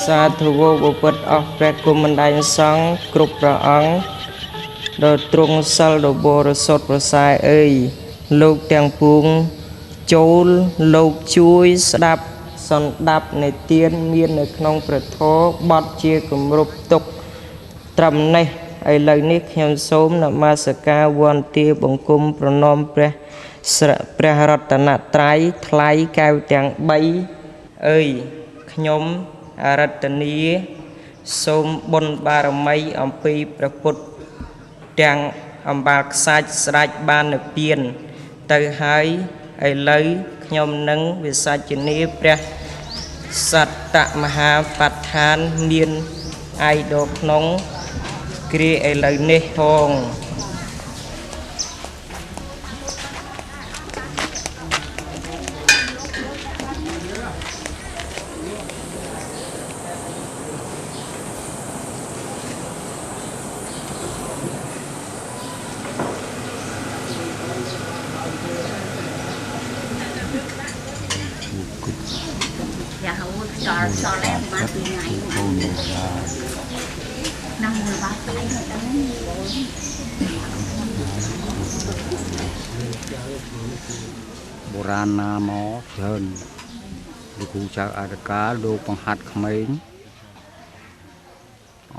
សាធុវោបុពិតអស់ព្រះគុំបណ្ដាញសង្ឃគ្រប់ព្រះអង្គដល់ទ្រង់សិលដ៏បរិសុទ្ធប្រសើរអើយលោកទាំងពួងចូលលោកជួយស្ដាប់សន្តាប់នៃទានមាននៅក្នុងព្រះធម៌បត់ជាគម្រប់ទុកត្រឹមនេះឥឡូវនេះខ្ញុំសូមនមស្ការវន្ទាបង្គំប្រណម្យព្រះរតនត្រ័យថ្លៃកែវទាំង3អើយខ្ញុំអរតនីសូមបុណ្យបារមីអំពីព្រះពុទ្ធទាំងអំបាលខ្សាច់ស្ដេចបាននិព្វានទៅហើយឥឡូវខ្ញុំនឹងវិសាចនាព្រះសត្តមហាបដ្ឋានមានឯកដល់ក្នុងគ្រាឥឡូវនេះផងបុរាណណាមកច្រើនលោកគ្រូចៅអធិការលោកបង្ហាត់ក្មេង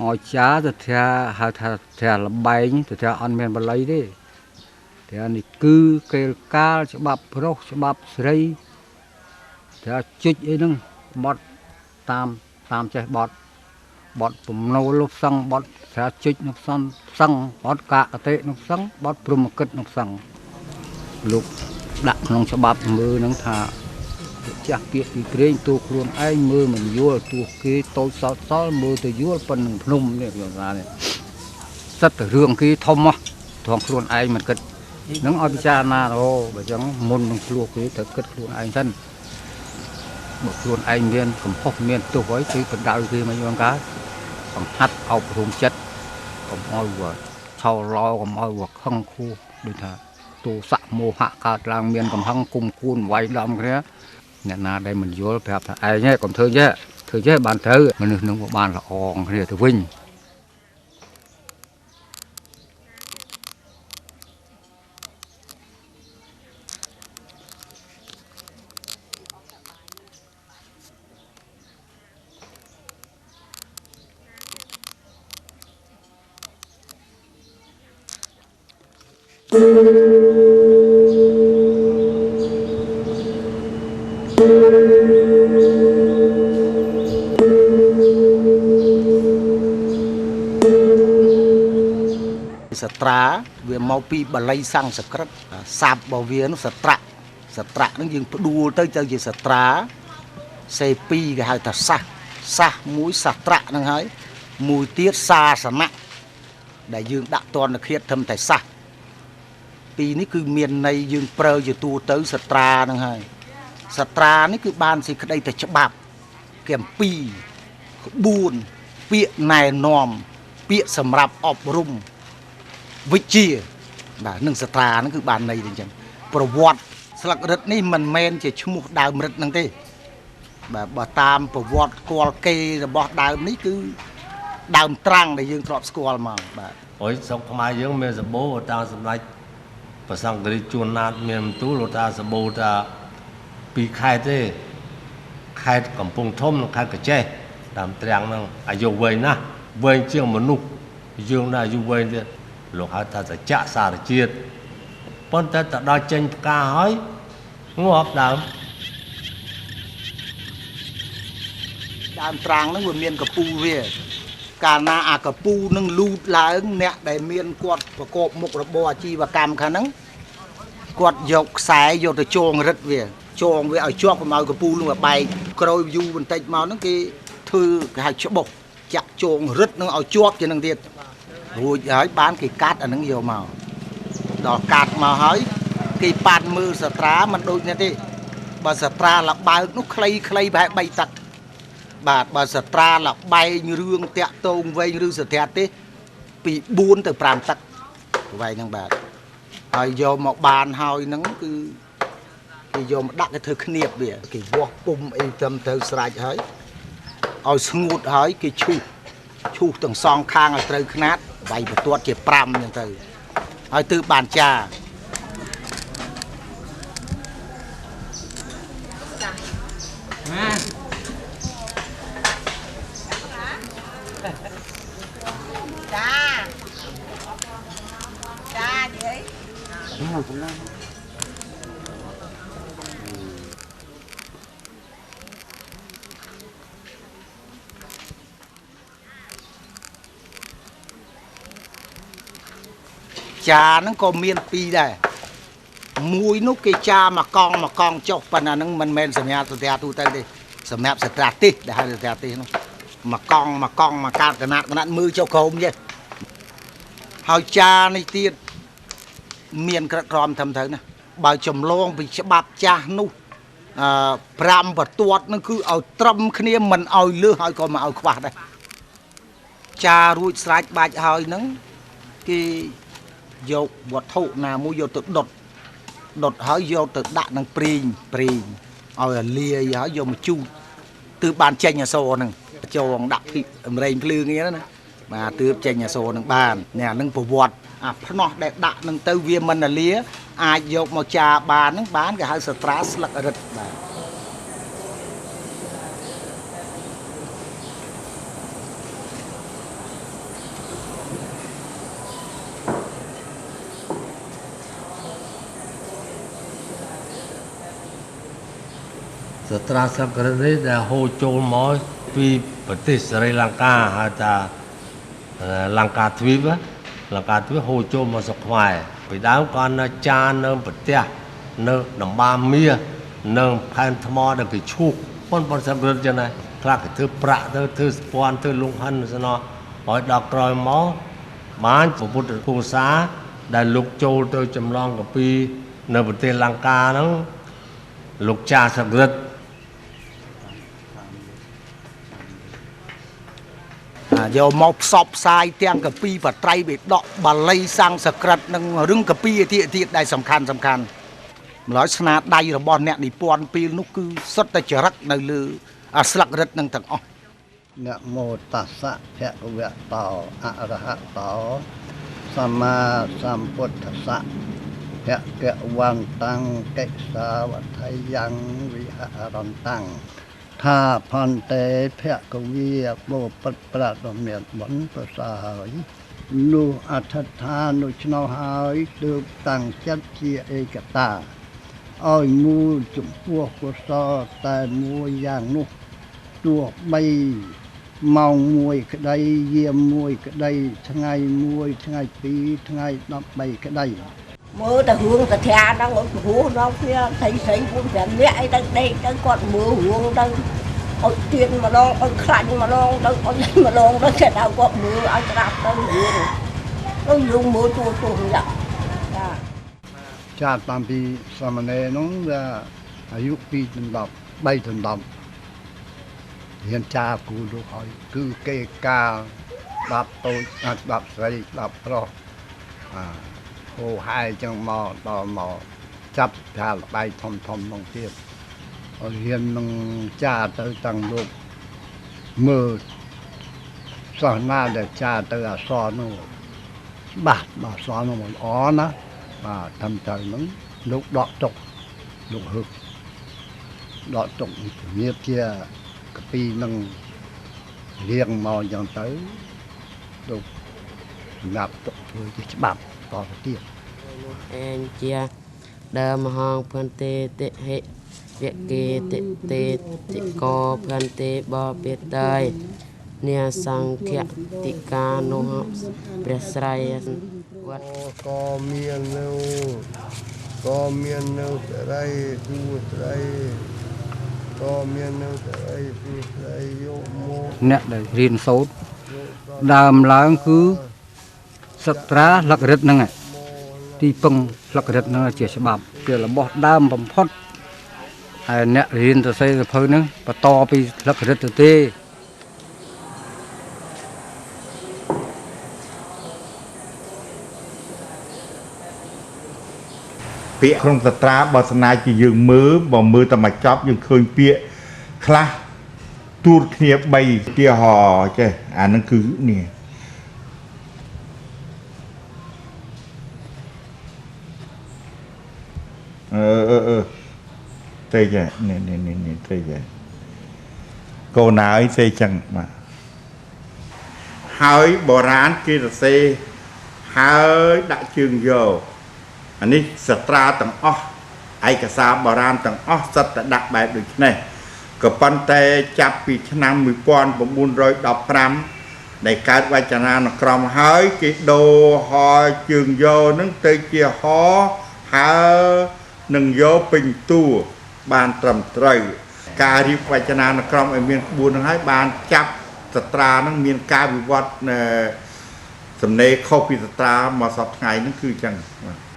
អស្ចារ្យទៅថាហៅថាថាលបែងទៅថាអត់មានបល័យទេតែនេះគឺកេលកាលច្បាប់ប្រុសច្បាប់ស្រីថាជិចអីហ្នឹងបត់តាមចេះបត់ពំនោលសង្ឃបត់ថាជិចនោះសង្ឃបត់កាកតិនោះសង្ឃបត់ព្រមកិច្ចនោះសង្ឃលោកដាក់ក្នុងច្បាប់មើលហ្នឹងថាចាស់ពាក្យពីក្រែងទូខ្លួនឯងមើលមិនយល់ទូគេតូចសល់មើលទៅយល់ប៉ុណ្្នឹងភ្នំនេះខ្ញុំថានេះសិតតែរឿងគេធំមកត្រង់ខ្លួនឯងមិនគិតនឹងឲ្យពិចារណាអូបើចឹងមុននឹងឆ្លោះគេត្រូវគិតខ្លួនឯងសិនបើខ្លួនឯងមានកំហុសមានទោសអីគឺបណ្ដៅគេមកយងកើតបង្ហាត់អប់រំចិត្តកុំឲ្យឆោឡោកុំឲ្យខឹងខួដូចថាទោសៈមោហៈកើតឡើងមានកំហឹងគុំគួនវាយដំគ្នាអ្នកណាដែលមិនយល់ប្រាប់ថាឯងឯងកុំធ្វើចេះបានត្រូវមនុស្សនឹងបានល្អគ្នាទៅវិញសត្រាវាមកពីបាលីសំស្ក្រឹតសាបរបស់វានោះសត្រាហ្នឹងយើងផ្ដួលទៅជាសត្រាសេពីគេហៅថាសាសមួយសត្រាហ្នឹងហើយមួយទៀតសាសនៈដែលយើងដាក់តនឃាតធ្វើតែសាសពីរនេះគឺមានន័យយើងប្រើជាទូទៅសត្រាហ្នឹងហើយសត្រានេះគឺបានសេចក្តីតែច្បាប់គេអំពីក្បួនពាក្យណែនាំពាក្យសម្រាប់អប់រំវិជ្ជាបាទនឹងសត្រាហ្នឹងគឺបានន័យអញ្ចឹងប្រវត្តិស្លឹករឹតនេះមិនមែនជាឈ្មោះដើមរឹតហ្នឹងទេបាទបើតាមប្រវត្តិស្គាល់គេរបស់ដើមនេះគឺដើមត្រាំងដែលយើងធ្លាប់ស្គាល់មកបាទអុយស្រុកខ្មែរយើងមានសម្បូរតាមសម្ដេចព្រះសង្ឃរាជជួនណាតមានបន្ទូលថាសម្បូរថា2ខេត្តទេខេត្តកំពង់ធំនិងខេត្តកញ្ចេះតាមត្រាំងហ្នឹងអាយុវែងណាស់វែងជាងមនុស្សយើងណាអាយុវែងទៀតលោកហៅថាសច្ចៈសារជាតិប៉ុន្តែទៅដល់ចេញផ្កាហើយងាប់ដើមត្រាំងហ្នឹងវាមានកពូវាកាលណាអាកពូនឹងលូតឡើងអ្នកដែលមានគាត់ប្រកបមុខរបរអាជីវកម្មខាងហ្នឹងគាត់យកខ្សែយកទៅចងរឹតវាចងវាឲ្យជាប់កុំឲ្យកពូនឹងបែកក្រោយយូរបន្តិចមកហ្នឹងគេធ្វើគេហៅច្បុកចាក់ចងរឹតនឹងឲ្យជាប់ជានឹងទៀតរួចហើយបានគេកាត់អាហ្នឹងយកមកដល់កាត់មកហើយគេប៉ាត់មើលសត្រាមិនដូចនេះទេបើសត្រាលបើកនោះខ្លីប្រហែល3ទឹកបាទបើសត្រាលបែងរឿងតាក់តងវែងឬសត្រាទេពី4ទៅ5ទឹកវែងហ្នឹងបាទហើយយកមកបានហើយហ្នឹងគឺគេយកមកដាក់គេធ្វើគ្នាបវាគេវាស់ពុំអីត្រឹមត្រូវស្រេចហើយ ឲ្យស្ងួតហើយគេឈូសទាំងសងខាងឲ្យត្រូវខ្នាតវាយបន្ទាត់ជា5អញ្ចឹងទៅហើយទើបបានចាចាហ្នឹងក៏មាន2ដែរមួយនោះគេចាមកកង់ចុះប៉ុន្តែហ្នឹងមិនមែនសម្រាប់ស្ទះទូទៅទេសម្រាប់ស្ត្រាទេសដែលហៅស្ត្រាទេសនោះមកកង់មកកាត់កណាត់មើលចុះក្រោមទេហើយចានេះទៀតមានក្រិតក្រមធំទៅណាបើចំឡងពីច្បាប់ចាស់នោះ5បន្ទាត់ហ្នឹងគឺឲ្យត្រឹមគ្នាមិនឲ្យលើសហើយក៏មិនឲ្យខ្វះដែរចារួចស្រេចបាច់ហើយហ្នឹងគេយកវត្ថុណាមួយយកទៅដុតហើយយកទៅដាក់នឹងព្រីងឲ្យលាយហើយយកមកជូតទើបបានចេញអសរហ្នឹងចងដាក់អម្រែងភ្លឺงี้ណាបាទទើបចេញអសរហ្នឹងបាននេះអានឹងប្រវត្តិអាភ្នោះដែលដាក់នឹងទៅវាមិនលាអាចយកមកចាបានហ្នឹងបានគេហៅស្ត្រាស្លឹករឹតបាទស្ត្រាសក្តិនេះដែលហូរចូលមកពីប្រទេសស្រីលង្កាហៅថាលង្កាទ្វីបហូរចូលមកស្រុកខ្មែរពីដើមគាត់នៅចានៅប្រទេសនៅដំបាមានៅផែនថ្មដែលគេឈូសប៉ុនសក្តិចឹងដែរខ្លះគេធ្វើប្រាក់ទៅធ្វើស្ពាន់ធ្វើលងហិនស្នោហើយដល់ក្រោយមកបានព្រះពុទ្ធគូសាដែលលោកចូលទៅចម្លងកាពីនៅប្រទេសលង្កាហ្នឹងលោកចាសក្តិយកមកផ្សព្វផ្សាយទាំងកាពីបត្រៃបិដកបាលីសំស្ក្រឹតនិងរឿងកាពីទៀតដែលសំខាន់ម្ល៉េះស្នាដៃរបស់អ្នកនិពន្ធពេលនោះគឺសុទ្ធតែចរិតនៅលើស្លឹករឹតនឹងទាំងអស់นะโมตัสสะภะคะวะโตอะระหะโตสัมมาสัมพุทธัสสะภะคะวันตังเกสาวัฏยังวิหารตังถ้าพันเตភគវីបបពិតប្រាត់មានបុណ្យប្រសើរនោះអធិដ្ឋាននោះឆ្នោហើយទើបតាំងចិត្តជាឯកតាឲ្យមូលចំពោះកុសលតែមួយយ៉ាងនោះទោះបីម៉ោង1ក្តីយាម1ក្តីថ្ងៃ1ថ្ងៃ2ថ្ងៃ13ក្តីមើលតែរឿងសាធាហ្នឹងអត់ព្រោះដល់គ្នាស្រីពុំប្រាំអ្នកអីទៅដេកទៅគាត់មើលរឿងទៅអត់ទៀនម្ដងអត់ខ្លាញ់ម្ដងទៅអត់ម្ដងទៅគេដល់គាត់មើលឲ្យស្ដាប់ទៅរឿងយើងមើលទូយ៉ាចាតាមពីសមណេរនោះវាអាយុ2ដល់10 3ដល់10រៀនចាគូលោកហើយគឺគេការស្ដាប់តូចស្ដាប់ស្រីស្ដាប់ប្រុសហូហែចឹងមកដល់មកចាប់ថាល្បែងធំនោះទៀតឲ្យរៀននឹងចាទៅតាំងលោកមើលសាសនាដែលចាទៅអសរនោះបាទអសរនោះល្អណាបាទតាមទៅហ្នឹងលោកដកទុកលោកហឹកដកទុកជំរាបជាកាពីនឹងរៀងមកយ៉ាងទៅលោកសម្រាប់ទុកធ្វើជាច្បាប់តទៅទៀតអេនជាដើមហងភន្តិតិហិវៈកេតិទេតិកោភន្តិបបិតៃនាសង្ឃតិកានុព្រះស្រ័យវត្តក៏មាននៅស្រីទូស្រីក៏មាននៅស្រីទូស្រីយកមកអ្នកដែលរៀនសូត្រដើមឡើងគឺសត្រាលក្ខរិតហ្នឹងទីពឹងលក្ខរិតហ្នឹងជាច្បាប់ជារបស់ដើមបំផុតហើយអ្នករៀនសរសេរសភៅហ្នឹងបន្តពីលក្ខរិតទៅទេពាក្យក្នុងសត្រាបើស្នាជាយើងមើលតែមកចប់យើងឃើញពាក្យខ្លះ ទូរគ្នា3ទាហោចេះអានឹងគឺនេះទេចេះនេះទេចេះកូនហើយទេចឹងបាទហើយបុរាណគេសរសេរហើយដាក់ជើងយកអានេះសត្រាទាំងអស់ឯកសារបុរាណទាំងអស់សិតតែដាក់បែបដូចនេះក៏ប៉ុន្តែចាប់ពីឆ្នាំ1915ដែលកើតវចនានុក្រមហើយគេដូរហជើងយកនឹងទៅជាហហើយនឹងយកពេញតួបានត្រឹមត្រូវការរៀបវចនានុក្រមឲ្យមានក្បួននឹងហើយបានចាប់សត្រានឹងមានការវិវត្តសំណេរខុសពីសត្រាមកសពថ្ងៃហ្នឹងគឺចឹង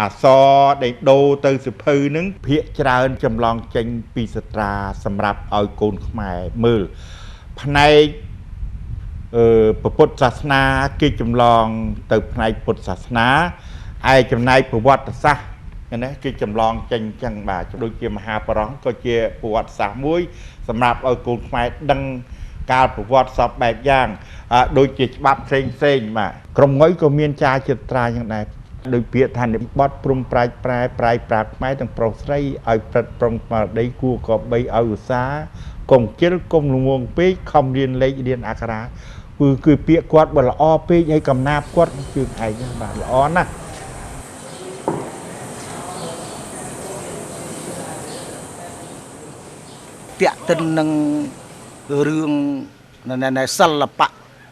អក្សរដែលដូរទៅសិភៅហ្នឹងភាគច្រើនចម្លងចេញពីសត្រាសម្រាប់ឲ្យកូនខ្មែរមើលផ្នែកពុទ្ធសាសនាគេចម្លងទៅផ្នែកពុទ្ធសាសនាឯចំណែកប្រវត្តិសាស្ត្រណាគេចម្លងចេញចឹងបាទដូចជាមហាបរោះក៏ជាប្រវត្តិសាស្ត្រមួយសម្រាប់ឲ្យកូនខ្មែរដឹងការប្រវត្តិសពបែបយ៉ាងដូចជាច្បាប់ផ្សេងបាទក្រុមងុយក៏មានចារចិត្រាយ៉ាងដែរដោយពាក្យថានិបត្តិព្រំប្រែកប្រែប្រាខ្មែរទាំងប្រុសស្រីឲ្យព្រឹត្តប្រុងស្មារតីគួរក៏បីឲ្យឧស្សាហ៍កុំជិលកុំលងងពេកខំរៀនលេខរៀនអក្សរាគឺពាក្យគាត់បើល្អពេកហើយកំណាព្យគាត់ជើងឯងបាទល្អណាស់តាក់ទិននឹងរឿងសិល្បៈ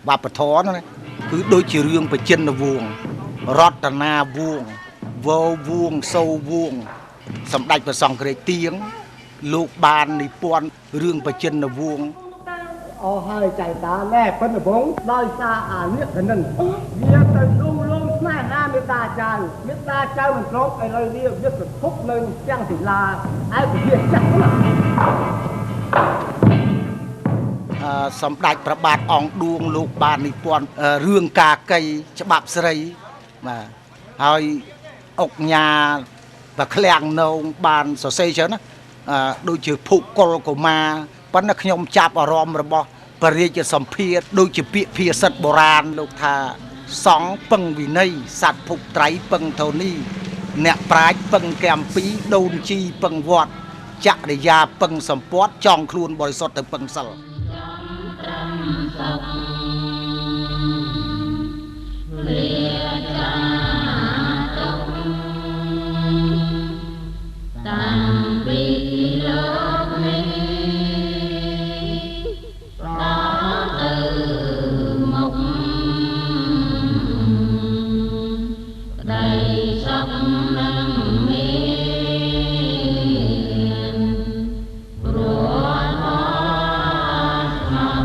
វប្បធម៌ណាគឺដូចជារឿងបច្ចិនវង្សរតនាវង្សវោវង្សសូវង្សសម្ដេចព្រះសង្ឃរាជទៀងលោកបាននិពន្ធរឿងបច្ចិនវង្សអស់ហើយចៃតាណែប៉ុន្តែបងដោយសារអានេះកណ្ដឹងវាទៅលងស្នេហាមេត្តាចៅមិនព្រមឥឡូវនេះវាប្រភពនៅទាំងសិលាឯពជាចាស់សម្ដេចព្រះបាទអង្គឌួងលោកបាននិពន្ធរឿងកាកីច្បាប់ស្រីបាទហើយអុកញ៉ាvàឃ្លាំងនងបានសរសេរចឹងណាដូចជាភុកុលកុមារប៉ុន្តែខ្ញុំចាប់អារម្មណ៍របស់ព្រះរាជសម្ភារដូចជាពាក្យភាសិតបុរាណលោកថាសង្ឃពឹងវិន័យសត្វភុកត្រៃពឹងធនីអ្នកប្រាជ្ញពឹងកែមពីដូនជីពឹងវត្តចរិយាពឹងសម្ពត់ចង់ខ្លួនបរិសុទ្ធទៅពឹងសិលតាំងពីលោកនេះដល់ទៅមុខក្តីសុខនឹងមានព្រោះអស់ស្មោះ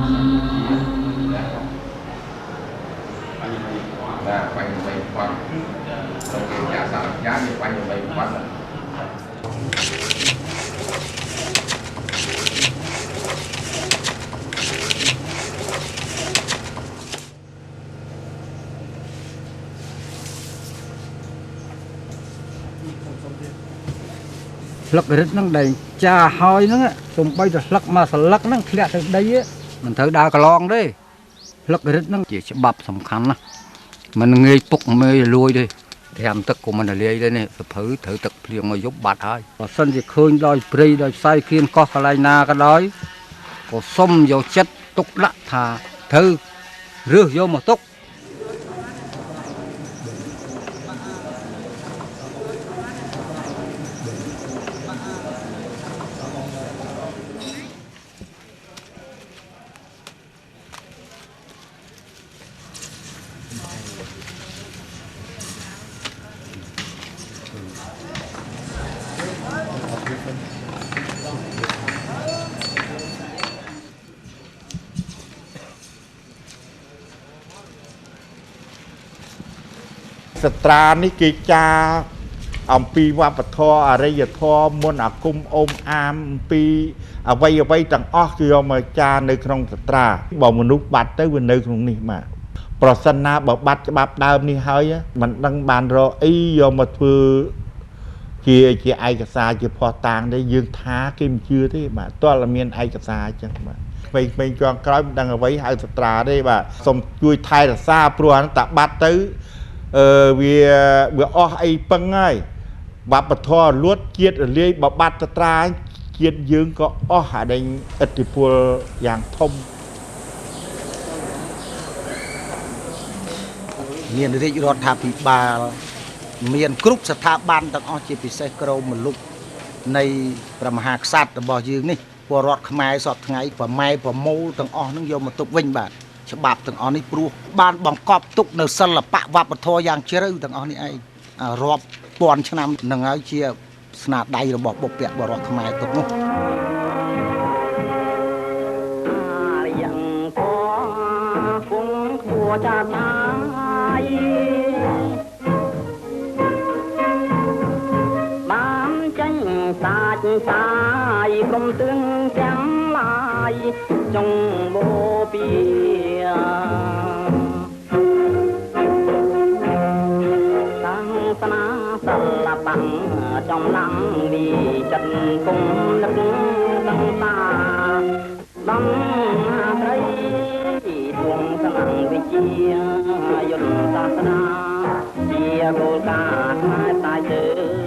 បាទបាញ់បីគាត់ទៅជាចាស់សារយ៉ាងនេះបាញ់បីគាត់ស្លឹករឹតហ្នឹងដែលចាហើយហ្នឹងសំបីតែស្លឹកមកស្លឹកហ្នឹងធ្លាក់ទៅដីមិនត្រូវដើរកន្លងទេស្លឹករឹតហ្នឹងជាច្បាប់សំខាន់ណាស់មិនងាយពុកមេលួយទេត្រាំទឹកក៏មិនលាយទេនេះសភៅត្រូវទឹកភ្លៀងមកយប់បាត់ហើយបើសិនជាឃើញដោយព្រៃដោយផ្សាយគ្រានកោះកន្លែងណាក៏ដោយក៏សុំយកចិត្តទុកដាក់ថាត្រូវរើសយកមកទុក សត្រានេះគេចាអំពីវប្បធម៌អរិយធម៌មុនអាគមអូមអាមអំពីអ្វីទាំងអស់គឺយកមកចានៅក្នុងសត្រាបើមនុស្សបាត់ទៅវានៅក្នុងនេះមកប្រសិនណាបើបាត់ច្បាប់ដើមនេះហើយមិនដឹងបានរកអីយកមកធ្វើ ជាឯកសារជាផុសតាងđấyយើងថាគេមិនជឿទេបាទតើមានឯកសារអញ្ចឹងបាទពេញចង់ក្រោយមិនដឹងអ្វីហៅសត្រាទេបាទសូមជួយថែរក្សាព្រោះអានោះតាបាត់ទៅវាអស់អីពឹងហើយវប្បធម៌លួតជាតិរលាយបបាត់សត្រាជាតិយើងក៏អស់អាដែងឥទ្ធិពលយ៉ាងធំមានរាជរដ្ឋាភិបាលមានគ្រប់ស្ថាប័នទាំងអស់ជាពិសេសក្រមមលុបនៃព្រះមហាក្សត្ររបស់យើងនេះពលរដ្ឋខ្មែរសពថ្ងៃប្រម៉ែប្រមូលទាំងអស់នឹងយកមកទុកវិញបាទច្បាប់ទាំងអស់នេះព្រោះបានបង្កប់ទុកនៅសិល្បៈវប្បធម៌យ៉ាងជ្រៅទាំងអស់នេះឯងរាប់ពាន់ឆ្នាំនឹងហើយជាស្នាដៃរបស់បុព្វបុរសខ្មែរទុកនោះយ៉ាងពគង់គួរចាតាយបានចាញ់សាច់សាយក្រុមទឿងទាំងឡាយចុងបូពីតាំងស្នាសិល្បៈចំណាំវិចិត្រគុំនឹកសង្សារដំត្រីទងស្នងវិជាយន្តសាសនាជាគោលការណ៍ខ្មែរតែជើ